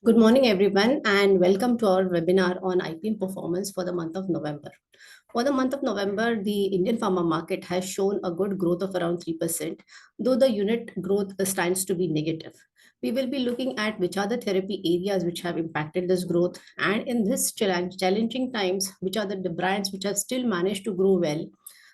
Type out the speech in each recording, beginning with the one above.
Good morning, everyone, and welcome to our webinar on IPM performance for the month of November. For the month of November, the Indian pharma market has shown a good growth of around 3%, though the unit growth stands to be negative. We will be looking at which are the therapy areas which have impacted this growth, and in this challenging times, which are the brands which have still managed to grow well,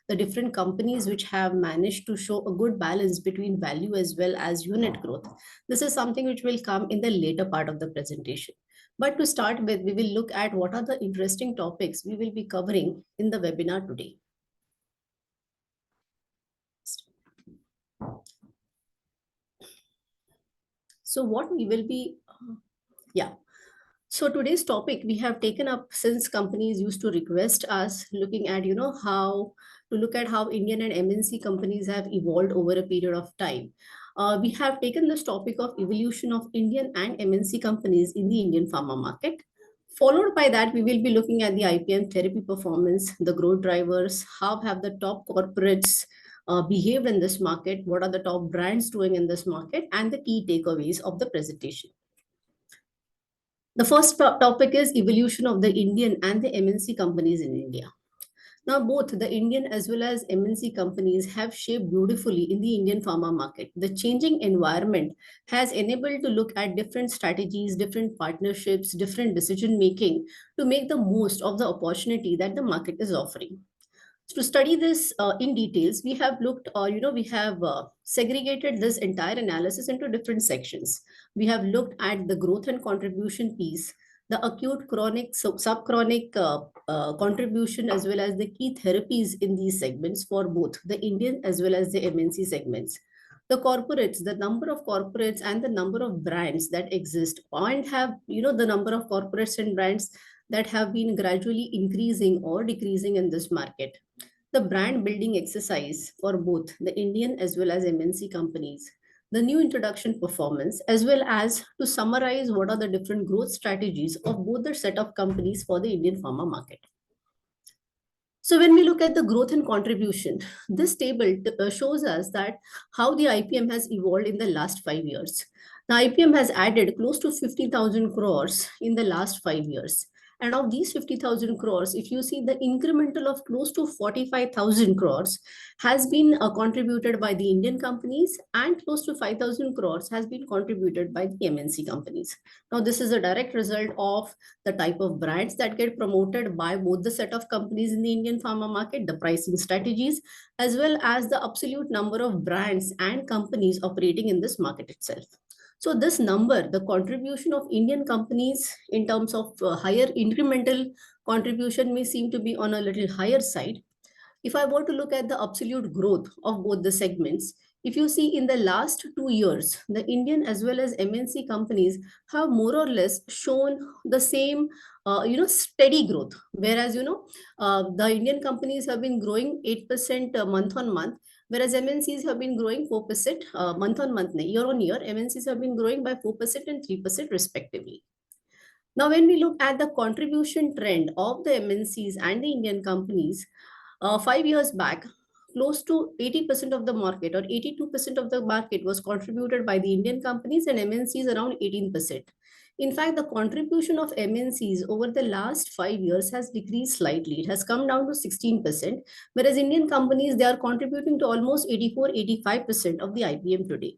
the different companies which have managed to show a good balance between value as well as unit growth. This is something which will come in the later part of the presentation. But to start with, we will look at what are the interesting topics we will be covering in the webinar today. So what we will be, yeah. So today's topic we have taken up since companies used to request us looking at, how to look at how Indian and MNC companies have evolved over a period of time. We have taken this topic of evolution of Indian and MNC companies in the Indian pharma market. Followed by that, we will be looking at the IPM therapy performance, the growth drivers, how have the top corporates behaved in this market, what are the top brands doing in this market, and the key takeaways of the presentation. The first topic is evolution of the Indian and the MNC companies in India. Now, both the Indian as well as MNC companies have shaped beautifully in the Indian pharma market. The changing environment has enabled to look at different strategies, different partnerships, different decision making to make the most of the opportunity that the market is offering. To study this in details, we have looked, or we have segregated this entire analysis into different sections. We have looked at the growth and contribution piece, the acute, chronic, subchronic contribution, as well as the key therapies in these segments for both the Indian as well as the MNC segments. The corporates, the number of corporates and the number of brands that exist and have, the number of corporates and brands that have been gradually increasing or decreasing in this market. The brand building exercise for both the Indian as well as MNC companies, the new introduction performance, as well as to summarize what are the different growth strategies of both the set of companies for the Indian pharma market. So when we look at the growth and contribution, this table shows us that how the IPM has evolved in the last 5 years. Now, IPM has added close to 50,000 crores in the last 5 years. And of these 50,000 crores, if you see the incremental of close to 45,000 crores has been contributed by the Indian companies, and close to 5,000 crores has been contributed by the MNC companies. Now, this is a direct result of the type of brands that get promoted by both the set of companies in the Indian pharma market, the pricing strategies, as well as the absolute number of brands and companies operating in this market itself. So this number, the contribution of Indian companies in terms of higher incremental contribution may seem to be on a little higher side. If I were to look at the absolute growth of both the segments, if you see in the last 2 years, the Indian as well as MNC companies have more or less shown the same, steady growth. Whereas, the Indian companies have been growing 8% month on month, whereas MNCs have been growing 4% month on month, year on year. MNCs have been growing by 4% and 3% respectively. Now, when we look at the contribution trend of the MNCs and the Indian companies, 5 years back, close to 80% of the market or 82% of the market was contributed by the Indian companies and MNCs around 18%. In fact, the contribution of MNCs over the last 5 years has decreased slightly. It has come down to 16%, whereas Indian companies, they are contributing to almost 84-85% of the IPM today.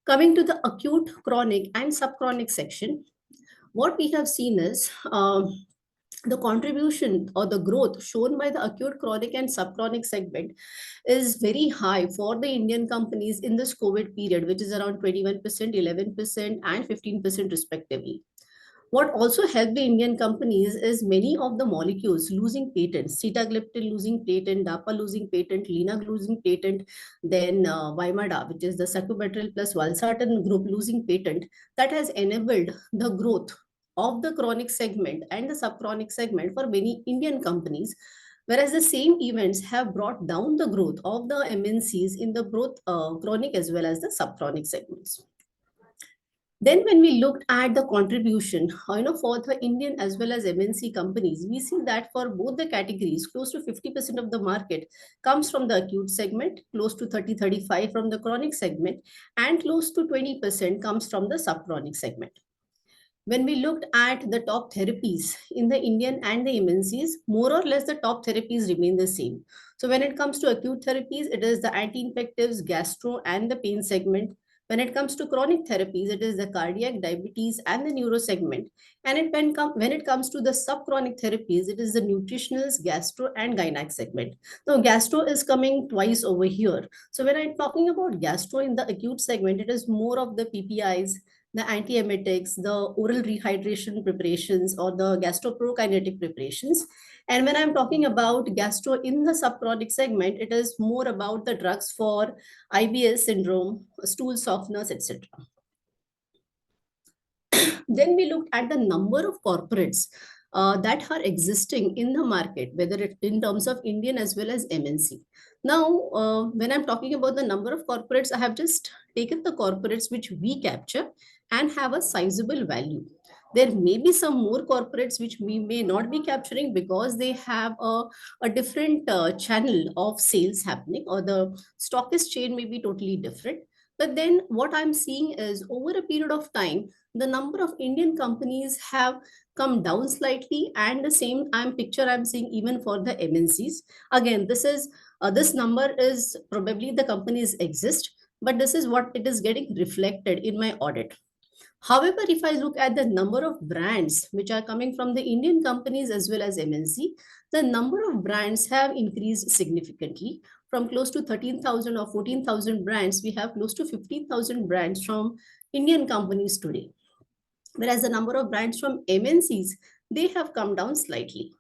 Coming to the acute, chronic, and subchronic section, what we have seen is the contribution or the growth shown by the acute, chronic, and subchronic segment is very high for the Indian companies in this COVID period, which is around 21%, 11%, and 15% respectively. What also helped the Indian companies is many of the molecules losing patents, sitagliptin losing patent, DAPA losing patent, Linag losing patent, then Vimada, which is the sacubitril plus valsartan group losing patent, that has enabled the growth of the chronic segment and the subchronic segment for many Indian companies, whereas the same events have brought down the growth of the MNCs in the both chronic as well as the subchronic segments. Then when we looked at the contribution, for the Indian as well as MNC companies, we see that for both the categories, close to 50% of the market comes from the acute segment, close to 30-35 from the chronic segment, and close to 20% comes from the subchronic segment. When we looked at the top therapies in the Indian and the MNCs, more or less the top therapies remain the same. So when it comes to acute therapies, it is the anti-infectives, gastro, and the pain segment. When it comes to chronic therapies, it is the cardiac, diabetes, and the neuro segment. And when it comes to the subchronic therapies, it is the nutritionals, gastro, and gynec segment. Now, gastro is coming twice over here. So when I'm talking about gastro in the acute segment, it is more of the PPIs, the antiemetics, the oral rehydration preparations, or the gastroprokinetic preparations. And when I'm talking about gastro in the subchronic segment, it is more about the drugs for IBS syndrome, stool softeners, etc. Then we looked at the number of corporates that are existing in the market, whether it in terms of Indian as well as MNC. Now, when I'm talking about the number of corporates, I have just taken the corporates which we capture and have a sizable value. There may be some more corporates which we may not be capturing because they have a different channel of sales happening, or the stockist chain may be totally different. But then what I'm seeing is over a period of time, the number of Indian companies have come down slightly, and the same I'm seeing even for the MNCs. Again, this number is probably the companies exist, but this is what it is getting reflected in my audit. However, if I look at the number of brands which are coming from the Indian companies as well as MNC, the number of brands have increased significantly. From close to 13,000 or 14,000 brands, we have close to 15,000 brands from Indian companies today. Whereas the number of brands from MNCs, they have come down slightly.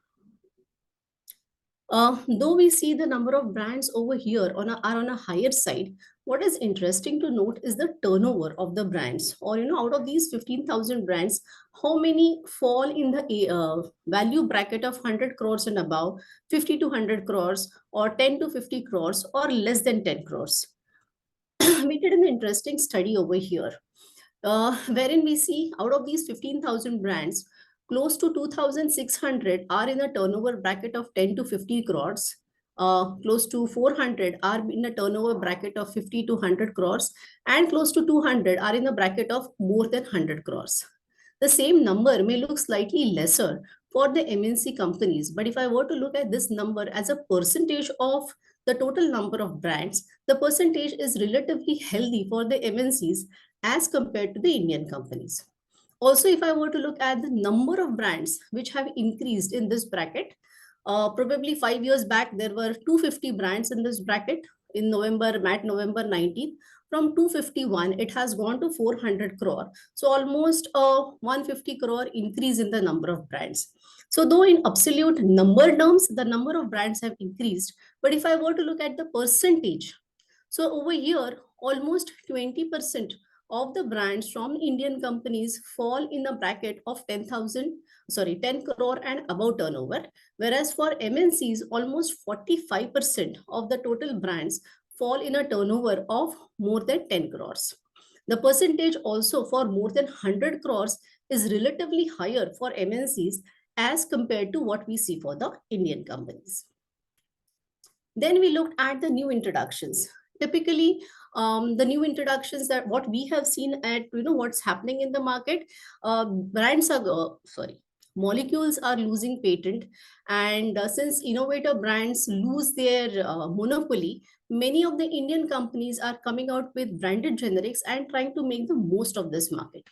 Though we see the number of brands over here are on a higher side, what is interesting to note is the turnover of the brands. Or, out of these 15,000 brands, how many fall in the value bracket of 100 crores and above, 50 to 100 crores, or 10 to 50 crores, or less than 10 crores? We did an interesting study over here, wherein we see out of these 15,000 brands, close to 2,600 are in a turnover bracket of 10 to 50 crores. Close to 400 are in a turnover bracket of 50 to 100 crores, and close to 200 are in a bracket of more than 100 crores. The same number may look slightly lesser for the MNC companies, but if I were to look at this number as a percentage of the total number of brands, the percentage is relatively healthy for the MNCs as compared to the Indian companies. Also, if I were to look at the number of brands which have increased in this bracket, probably 5 years back, there were 250 brands in this bracket. In November 19th, from 251, it has gone to 400 crore. So almost a 150 crore increase in the number of brands. So though in absolute number terms, the number of brands have increased, but if I were to look at the percentage, so over here, almost 20% of the brands from Indian companies fall in a bracket of 10 crore and above turnover. Whereas for MNCs, almost 45% of the total brands fall in a turnover of more than 10 crores. The percentage also for more than 100 crores is relatively higher for MNCs as compared to what we see for the Indian companies. Then we looked at the new introductions. Typically, the new introductions that what we have seen at what's happening in the market, molecules are losing patent, and since innovator brands lose their monopoly, many of the Indian companies are coming out with branded generics and trying to make the most of this market.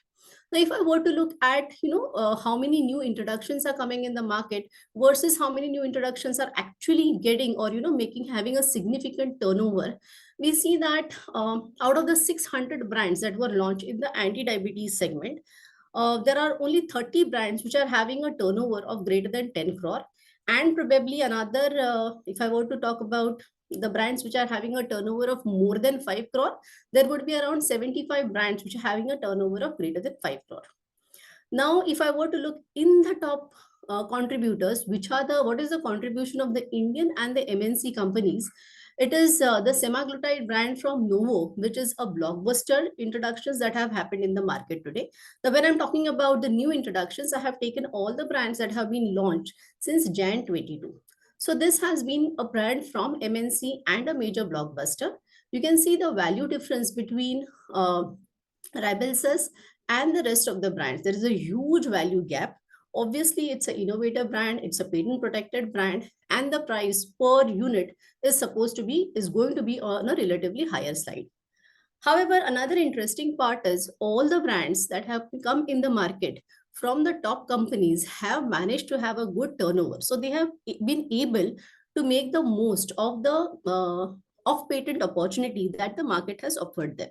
Now, if I were to look at how many new introductions are coming in the market versus how many new introductions are actually getting or making having a significant turnover, we see that out of the 600 brands that were launched in the anti-diabetes segment, there are only 30 brands which are having a turnover of greater than 10 crore, and probably another, if I were to talk about the brands which are having a turnover of more than 5 crore, there would be around 75 brands which are having a turnover of greater than 5 crore. Now, if I were to look in the top contributors, what is the contribution of the Indian and the MNC companies? It is the semaglutide brand from Novo, which is a blockbuster introductions that have happened in the market today. Now, when I'm talking about the new introductions, I have taken all the brands that have been launched since Jan 22. So this has been a brand from MNC and a major blockbuster. You can see the value difference between Ribelsus and the rest of the brands. There is a huge value gap. Obviously, it's an innovative brand, it's a patent protected brand, and the price per unit is going to be on a relatively higher side. However, another interesting part is all the brands that have come in the market from the top companies have managed to have a good turnover. So they have been able to make the most of the off patent opportunity that the market has offered them.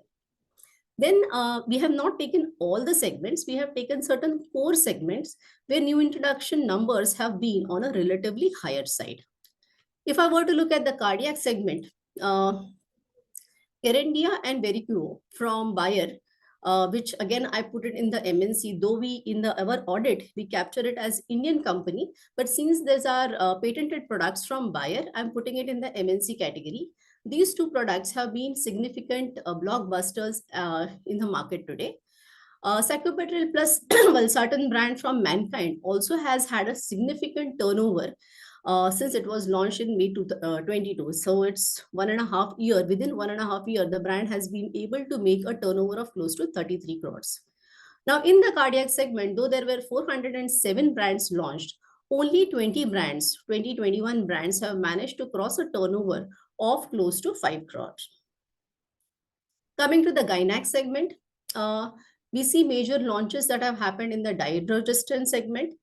Then we have not taken all the segments. We have taken certain core segments where new introduction numbers have been on a relatively higher side. If I were to look at the cardiac segment, Kerendia and Vericuro from Bayer, which again I put it in the MNC, though we in the our audit we capture it as Indian company, but since these are patented products from Bayer, I'm putting it in the MNC category. These two products have been significant blockbusters in the market today. Sacubitril plus valsartan brand from Mankind also has had a significant turnover since it was launched in May 2022. So it's 1.5 year. Within 1.5 year, the brand has been able to make a turnover of close to 33 crores. Now, in the cardiac segment, though there were 407 brands launched, only 20 brands, 2021 brands have managed to cross a turnover of close to 5 crores. Coming to the Gynac segment, we see major launches that have happened in the dydrogesterone segment.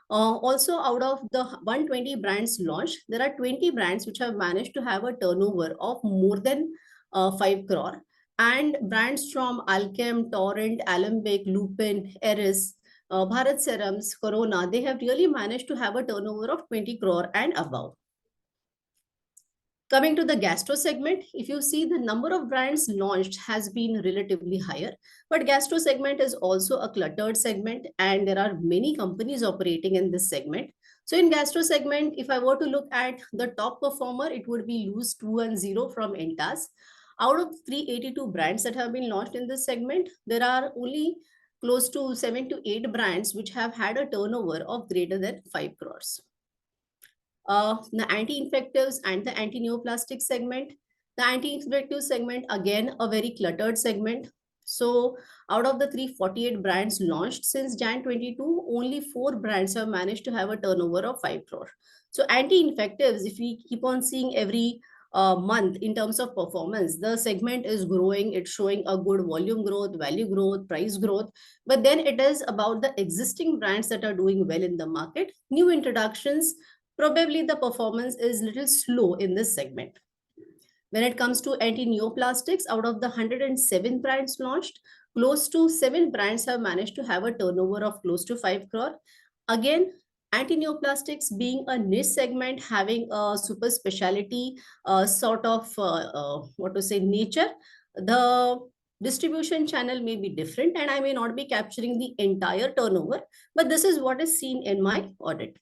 Also, out of the 120 brands launched, there are 20 brands which have managed to have a turnover of more than 5 crore. And brands from Alchem, Torrent, Alembic, Lupin, Eris, Bharat Serums, Corona, they have really managed to have a turnover of 20 crore and above. Coming to the gastro segment, if you see the number of brands launched has been relatively higher, but gastro segment is also a cluttered segment and there are many companies operating in this segment. So in gastro segment, if I were to look at the top performer, it would be Loose 210 from Entas. Out of 382 brands that have been launched in this segment, there are only close to 7 to 8 brands which have had a turnover of greater than 5 crores. The anti-infectives and the anti-neoplastic segment. The anti-infective segment, again, a very cluttered segment. So out of the 348 brands launched since Jan 22, only 4 brands have managed to have a turnover of 5 crore. So anti-infectives, if we keep on seeing every month in terms of performance, the segment is growing. It's showing a good volume growth, value growth, price growth. But then it is about the existing brands that are doing well in the market. New introductions, probably the performance is little slow in this segment. When it comes to anti-neoplastics, out of the 107 brands launched, close to 7 brands have managed to have a turnover of close to 5 crore. Again, anti-neoplastics being a niche segment, having a super specialty nature, the distribution channel may be different and I may not be capturing the entire turnover, but this is what is seen in my audit.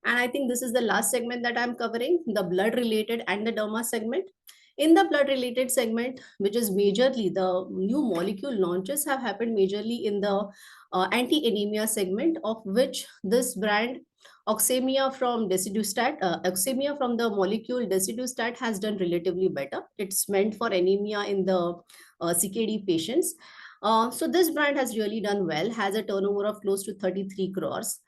And I think this is the last segment that I'm covering, the blood related and the derma segment. In the blood related segment, which is majorly the new molecule launches have happened majorly in the anti-anemia segment, of which this brand Oxemia from Decidustat, Oxemia from the molecule Decidustat has done relatively better. It's meant for anemia in the CKD patients. So this brand has really done well, has a turnover of close to 33 crores.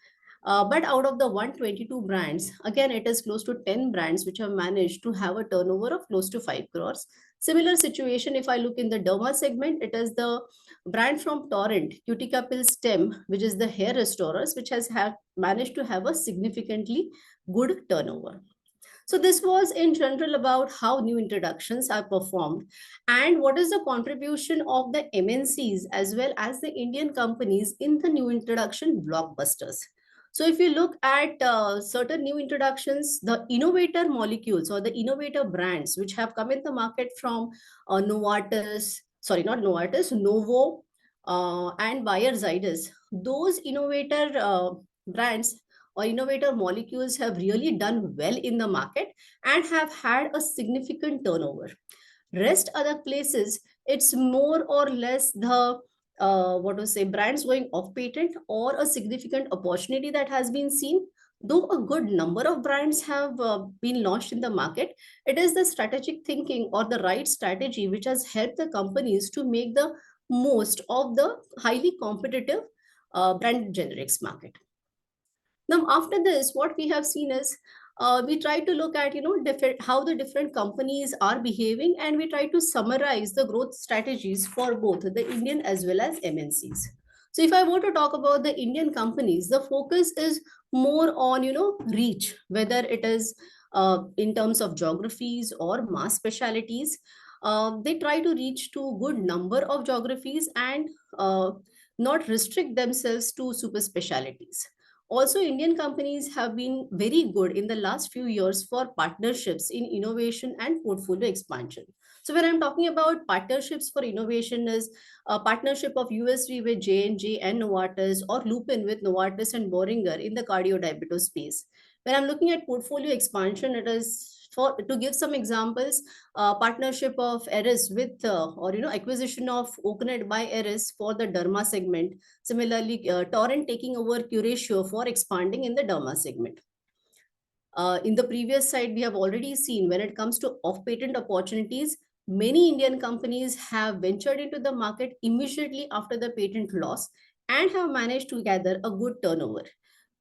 But out of the 122 brands, again, it is close to 10 brands which have managed to have a turnover of close to 5 crores. Similar situation, if I look in the derma segment, it is the brand from Torrent, Cuticapill Stem, which is the hair restorers, which has managed to have a significantly good turnover. So this was in general about how new introductions are performed and what is the contribution of the MNCs as well as the Indian companies in the new introduction blockbusters. So if you look at certain new introductions, the innovator molecules or the innovator brands which have come in the market from Novartis, sorry, not Novartis, Novo and Bayer Zydus, those innovator brands or innovator molecules have really done well in the market and have had a significant turnover. Rest other places, it's more or less the what to say brands going off patent or a significant opportunity that has been seen. Though a good number of brands have been launched in the market, it is the strategic thinking or the right strategy which has helped the companies to make the most of the highly competitive brand generics market. Now, after this, what we have seen is we try to look at different how the different companies are behaving, and we try to summarize the growth strategies for both the Indian as well as MNCs. So, if I were to talk about the Indian companies, the focus is more on reach, whether it is in terms of geographies or mass specialities. They try to reach to good number of geographies and not restrict themselves to super specialities. Also, Indian companies have been very good in the last few years for partnerships in innovation and portfolio expansion. So, when I'm talking about partnerships for innovation, is a partnership of USV with J&J and Novartis, or Lupin with Novartis and Boehringer in the cardiodiabetes space. When I'm looking at portfolio expansion, it is for to give some examples, partnership of Eris with or acquisition of Oaknet by Eris for the derma segment. Similarly, Torrent taking over Curatio for expanding in the derma segment. In the previous slide, we have already seen when it comes to off-patent opportunities, many Indian companies have ventured into the market immediately after the patent loss and have managed to gather a good turnover.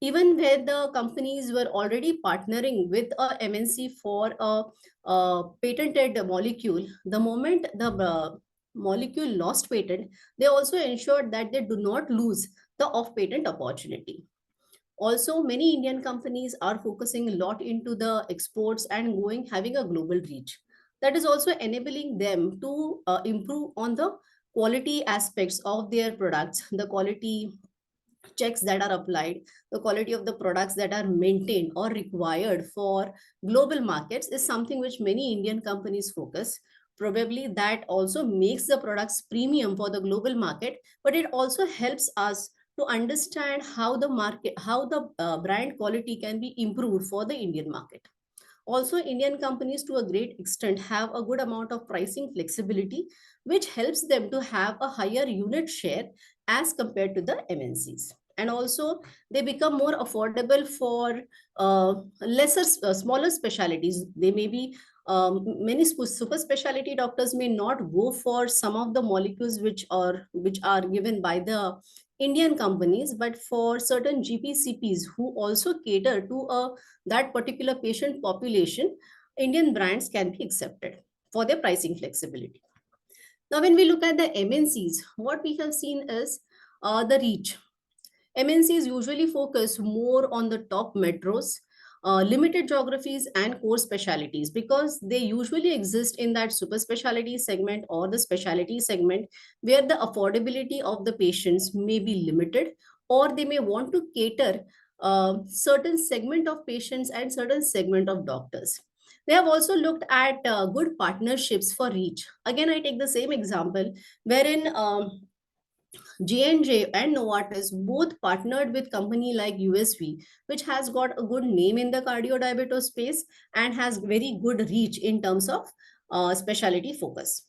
Even where the companies were already partnering with a MNC for a patented molecule, the moment the molecule lost patent, they also ensured that they do not lose the off-patent opportunity. Also, many Indian companies are focusing a lot into the exports and going having a global reach. That is also enabling them to improve on the quality aspects of their products, the quality checks that are applied, the quality of the products that are maintained or required for global markets is something which many Indian companies focus. Probably that also makes the products premium for the global market, but it also helps us to understand how the market, how the brand quality can be improved for the Indian market. Also, Indian companies to a great extent have a good amount of pricing flexibility, which helps them to have a higher unit share as compared to the MNCs. And also, they become more affordable for smaller specialties. They may be many super specialty doctors may not go for some of the molecules which are given by the Indian companies, but for certain GPCPs who also cater to that particular patient population, Indian brands can be accepted for their pricing flexibility. Now, when we look at the MNCs, what we have seen is the reach. MNCs usually focus more on the top metros, limited geographies, and core specialties because they usually exist in that super specialty segment or the specialty segment where the affordability of the patients may be limited, or they may want to cater certain segment of patients and certain segment of doctors. They have also looked at good partnerships for reach. Again, I take the same example wherein J&J and Novartis both partnered with company like USV, which has got a good name in the cardiodiabetes space and has very good reach in terms of specialty focus.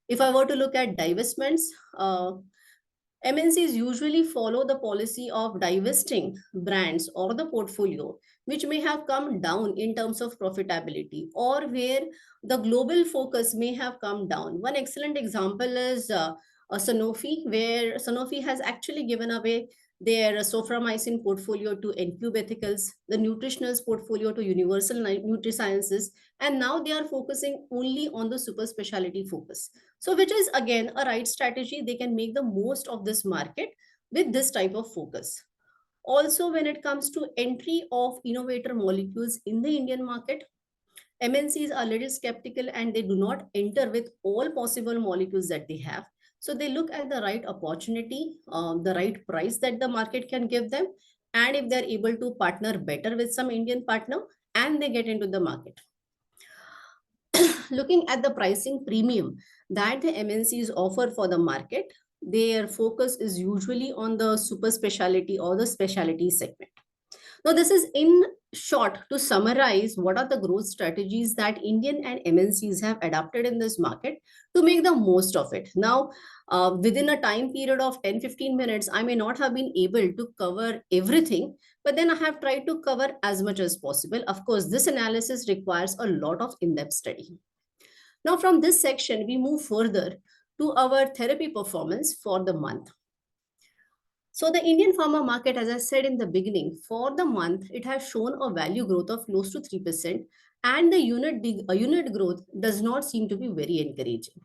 If I were to look at divestments, MNCs usually follow the policy of divesting brands or the portfolio, which may have come down in terms of profitability or where the global focus may have come down. One excellent example is Sanofi, where Sanofi has actually given away their soframycin portfolio to NQ Ethicals, the nutritionals portfolio to Universal Nutrisciences, and now they are focusing only on the super specialty focus. So, which is again a right strategy. They can make the most of this market with this type of focus. Also, when it comes to entry of innovator molecules in the Indian market, MNCs are a little skeptical and they do not enter with all possible molecules that they have. So they look at the right opportunity, the right price that the market can give them, and if they're able to partner better with some Indian partner, and they get into the market. Looking at the pricing premium that the MNCs offer for the market, their focus is usually on the super specialty or the specialty segment. Now, this is in short to summarize what are the growth strategies that Indian and MNCs have adopted in this market to make the most of it. Now, within a time period of 10-15 minutes, I may not have been able to cover everything, but then I have tried to cover as much as possible. Of course, this analysis requires a lot of in depth study. Now, from this section, we move further to our therapy performance for the month. So the Indian pharma market, as I said in the beginning, for the month, it has shown a value growth of close to 3%, and the unit growth does not seem to be very encouraging.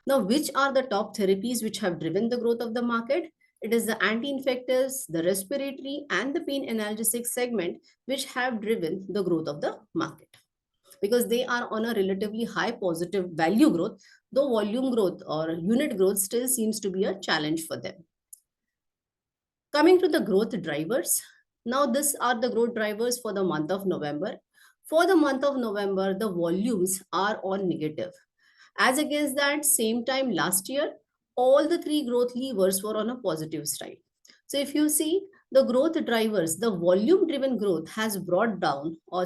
Now, which are the top therapies which have driven the growth of the market? It is the anti-infectives, the respiratory, and the pain analgesic segment which have driven the growth of the market because they are on a relatively high positive value growth, though volume growth or unit growth still seems to be a challenge for them. Coming to the growth drivers, now these are the growth drivers for the month of November. For the month of November, the volumes are on negative. As against that same time last year, all the three growth levers were on a positive side. So if you see the growth drivers, the volume driven growth has brought down or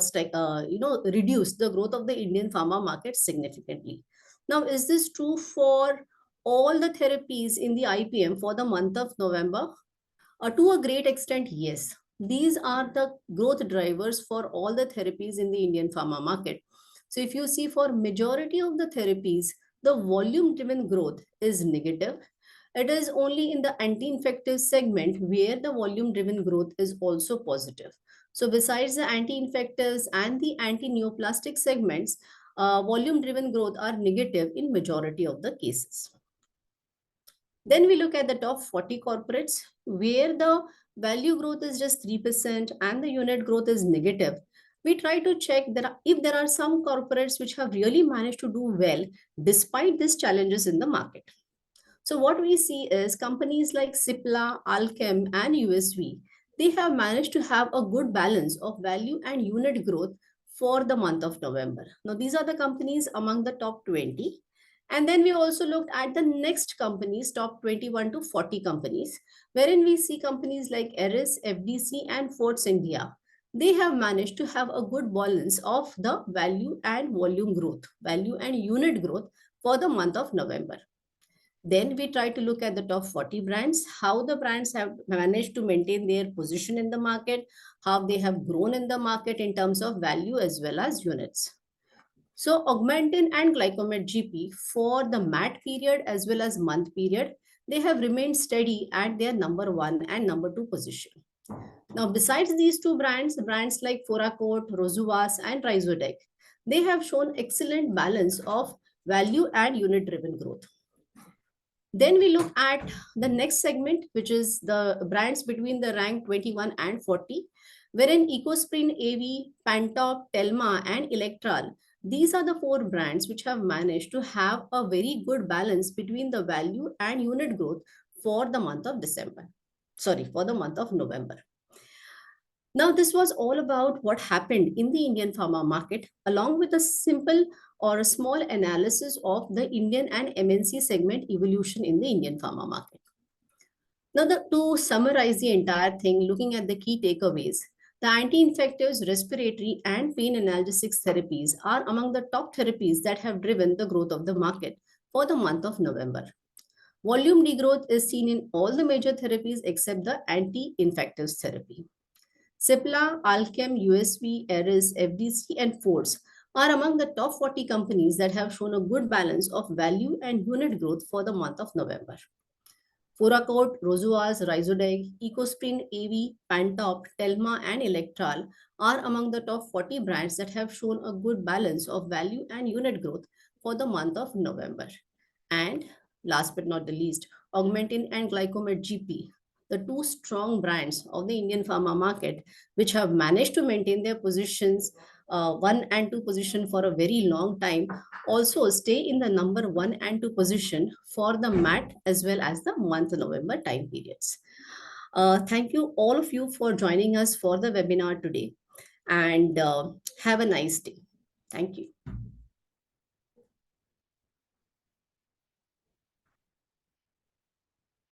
reduced the growth of the Indian pharma market significantly. Now, is this true for all the therapies in the IPM for the month of November? To a great extent, yes. These are the growth drivers for all the therapies in the Indian pharma market. So if you see for majority of the therapies, the volume driven growth is negative. It is only in the anti-infective segment where the volume driven growth is also positive. So besides the anti-infectives and the anti-neoplastic segments, volume driven growth are negative in majority of the cases. Then we look at the top 40 corporates where the value growth is just 3% and the unit growth is negative. We try to check if there are some corporates which have really managed to do well despite these challenges in the market. So what we see is companies like Cipla, Alchem, and USV, they have managed to have a good balance of value and unit growth for the month of November. Now, these are the companies among the top 20. And then we also looked at the next companies, top 21 to 40 companies, wherein we see companies like Eris, FDC, and Forts India. They have managed to have a good balance of the value and volume growth, value and unit growth for the month of November. Then we try to look at the top 40 brands, how the brands have managed to maintain their position in the market, how they have grown in the market in terms of value as well as units. So Augmentin and Glycomet GP for the MAT period as well as month period, they have remained steady at their number 1 and number 2 position. Now, besides these two brands, brands like Foracort, Rosuvac, and Rhizodec, they have shown excellent balance of value and unit driven growth. Then we look at the next segment, which is the brands between the rank 21 and 40, wherein Ecosprin AV, Pantop, Telma, and Electral, these are the 4 brands which have managed to have a very good balance between the value and unit growth for the month of for the month of November. Now, this was all about what happened in the Indian pharma market, along with a simple or a small analysis of the Indian and MNC segment evolution in the Indian pharma market. Now, to summarize the entire thing, looking at the key takeaways, the anti-infectives, respiratory, and pain analgesics therapies are among the top therapies that have driven the growth of the market for the month of November. Volume degrowth is seen in all the major therapies except the anti-infectives therapy. Cipla, Alchem, USV, Eris, FDC, and Force are among the top 40 companies that have shown a good balance of value and unit growth for the month of November. Foracort, Rosuvac, Rhizodec, Ecosprin, AV, Pantop, Telma, and Electral are among the top 40 brands that have shown a good balance of value and unit growth for the month of November. And last but not the least, Augmentin and Glycomet GP, the 2 strong brands of the Indian pharma market, which have managed to maintain their positions, 1 and 2 position for a very long time, also stay in the number 1 and 2 position for the MAT as well as the month November time periods. Thank you all of you for joining us for the webinar today, and have a nice day. Thank you.